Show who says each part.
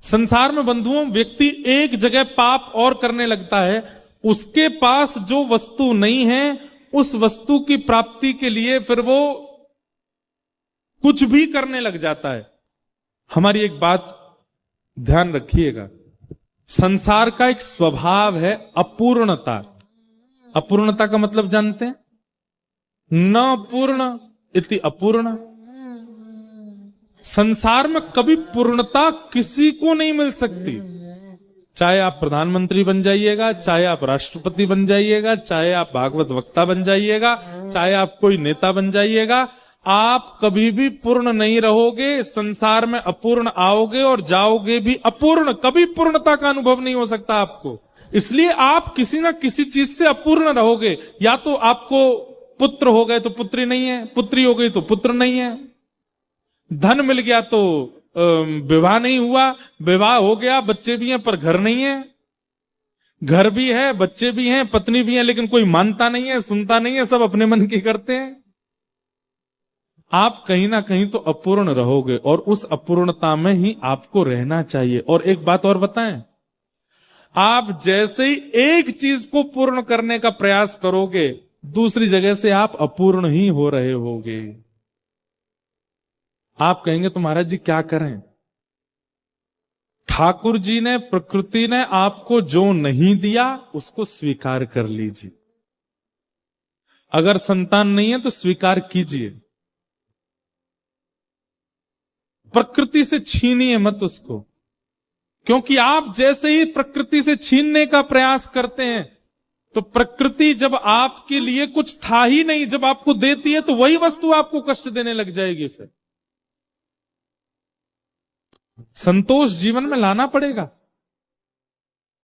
Speaker 1: संसार में बंधुओं, व्यक्ति एक जगह पाप और करने लगता है, उसके पास जो वस्तु नहीं है उस वस्तु की प्राप्ति के लिए फिर वो कुछ भी करने लग जाता है। हमारी एक बात ध्यान रखिएगा, संसार का एक स्वभाव है अपूर्णता। अपूर्णता का मतलब जानते हैं? न पूर्ण इति अपूर्ण। संसार में कभी पूर्णता किसी को नहीं मिल सकती। चाहे आप प्रधानमंत्री बन जाइएगा, चाहे आप राष्ट्रपति बन जाइएगा, चाहे आप भागवत वक्ता बन जाइएगा, चाहे आप कोई नेता बन जाइएगा, आप कभी भी पूर्ण नहीं रहोगे। संसार में अपूर्ण आओगे और जाओगे भी अपूर्ण। कभी पूर्णता का अनुभव नहीं हो सकता आपको। इसलिए आप किसी ना किसी चीज से अपूर्ण रहोगे। या तो आपको पुत्र हो गए तो पुत्री नहीं है, पुत्री हो गई तो पुत्र नहीं है, धन मिल गया तो विवाह नहीं हुआ, विवाह हो गया बच्चे भी हैं पर घर नहीं है, घर भी है बच्चे भी हैं पत्नी भी है, लेकिन कोई मानता नहीं है, सुनता नहीं है, सब अपने मन की करते हैं। आप कहीं ना कहीं तो अपूर्ण रहोगे और उस अपूर्णता में ही आपको रहना चाहिए। और एक बात और बताएं, आप जैसे ही एक चीज को पूर्ण करने का प्रयास करोगे, दूसरी जगह से आप अपूर्ण ही हो रहे होगे। आप कहेंगे तो महाराज जी क्या करें? ठाकुर जी ने, प्रकृति ने आपको जो नहीं दिया उसको स्वीकार कर लीजिए। अगर संतान नहीं है तो स्वीकार कीजिए, प्रकृति से छीनिए मत उसको। क्योंकि आप जैसे ही प्रकृति से छीनने का प्रयास करते हैं तो प्रकृति जब आपके लिए कुछ था ही नहीं, जब आपको देती है तो वही वस्तु आपको कष्ट देने लग जाएगी। फिर संतोष जीवन में लाना पड़ेगा।